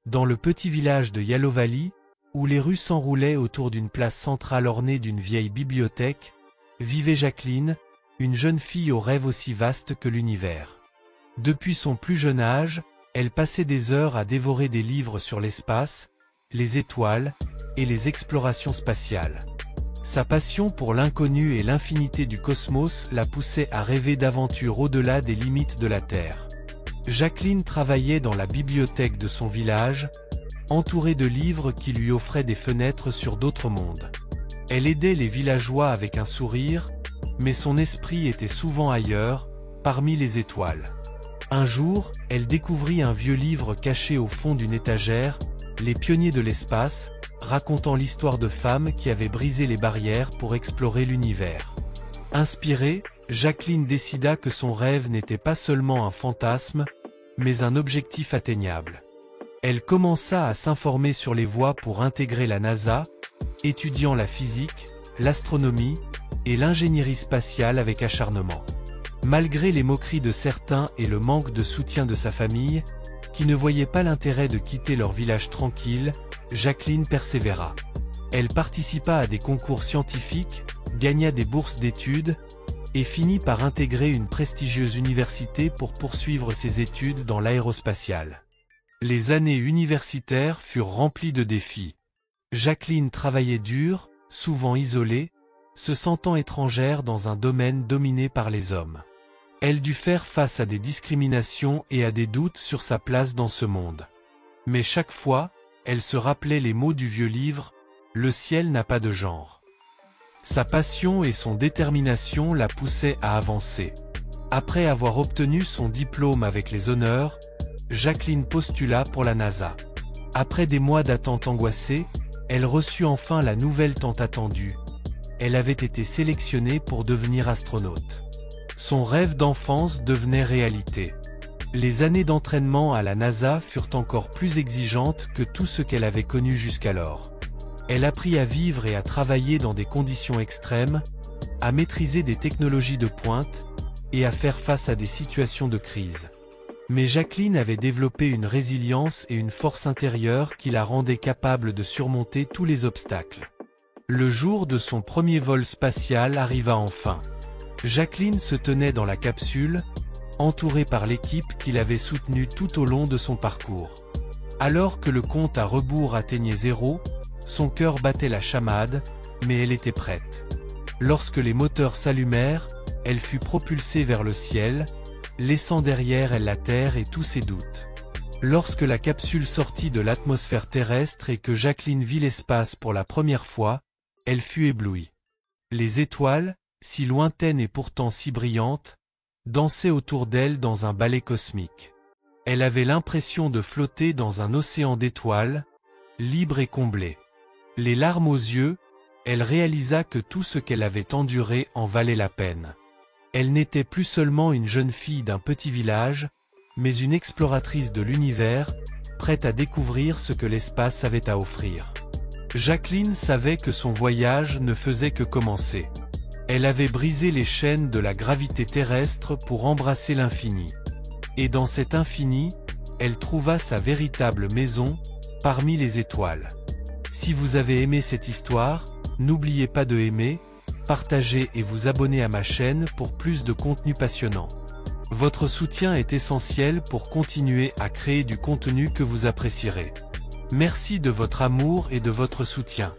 Dans le petit village de Yellow Valley, où les rues s'enroulaient autour d'une place centrale ornée d'une vieille bibliothèque, vivait Jacqueline, une jeune fille aux rêves aussi vastes que l'univers. Depuis son plus jeune âge, elle passait des heures à dévorer des livres sur l'espace, les étoiles et les explorations spatiales. Sa passion pour l'inconnu et l'infinité du cosmos la poussait à rêver d'aventures au-delà des limites de la Terre. Jacqueline travaillait dans la bibliothèque de son village, entourée de livres qui lui offraient des fenêtres sur d'autres mondes. Elle aidait les villageois avec un sourire, mais son esprit était souvent ailleurs, parmi les étoiles. Un jour, elle découvrit un vieux livre caché au fond d'une étagère, Les pionniers de l'espace, racontant l'histoire de femmes qui avaient brisé les barrières pour explorer l'univers. Inspirée, Jacqueline décida que son rêve n'était pas seulement un fantasme, mais un objectif atteignable. Elle commença à s'informer sur les voies pour intégrer la NASA, étudiant la physique, l'astronomie et l'ingénierie spatiale avec acharnement. Malgré les moqueries de certains et le manque de soutien de sa famille, qui ne voyaient pas l'intérêt de quitter leur village tranquille, Jacqueline persévéra. Elle participa à des concours scientifiques, gagna des bourses d'études, et finit par intégrer une prestigieuse université pour poursuivre ses études dans l'aérospatiale. Les années universitaires furent remplies de défis. Jacqueline travaillait dur, souvent isolée, se sentant étrangère dans un domaine dominé par les hommes. Elle dut faire face à des discriminations et à des doutes sur sa place dans ce monde. Mais chaque fois, elle se rappelait les mots du vieux livre, « Le ciel n'a pas de genre ». Sa passion et son détermination la poussaient à avancer. Après avoir obtenu son diplôme avec les honneurs, Jacqueline postula pour la NASA. Après des mois d'attente angoissée, elle reçut enfin la nouvelle tant attendue. Elle avait été sélectionnée pour devenir astronaute. Son rêve d'enfance devenait réalité. Les années d'entraînement à la NASA furent encore plus exigeantes que tout ce qu'elle avait connu jusqu'alors. Elle apprit à vivre et à travailler dans des conditions extrêmes, à maîtriser des technologies de pointe, et à faire face à des situations de crise. Mais Jacqueline avait développé une résilience et une force intérieure qui la rendaient capable de surmonter tous les obstacles. Le jour de son premier vol spatial arriva enfin. Jacqueline se tenait dans la capsule, entourée par l'équipe qui l'avait soutenue tout au long de son parcours. Alors que le compte à rebours atteignait 0, son cœur battait la chamade, mais elle était prête. Lorsque les moteurs s'allumèrent, elle fut propulsée vers le ciel, laissant derrière elle la Terre et tous ses doutes. Lorsque la capsule sortit de l'atmosphère terrestre et que Jacqueline vit l'espace pour la première fois, elle fut éblouie. Les étoiles, si lointaines et pourtant si brillantes, dansaient autour d'elle dans un ballet cosmique. Elle avait l'impression de flotter dans un océan d'étoiles, libre et comblée. Les larmes aux yeux, elle réalisa que tout ce qu'elle avait enduré en valait la peine. Elle n'était plus seulement une jeune fille d'un petit village, mais une exploratrice de l'univers, prête à découvrir ce que l'espace avait à offrir. Jacqueline savait que son voyage ne faisait que commencer. Elle avait brisé les chaînes de la gravité terrestre pour embrasser l'infini. Et dans cet infini, elle trouva sa véritable maison, parmi les étoiles. Si vous avez aimé cette histoire, n'oubliez pas de aimer, partager et vous abonner à ma chaîne pour plus de contenu passionnant. Votre soutien est essentiel pour continuer à créer du contenu que vous apprécierez. Merci de votre amour et de votre soutien.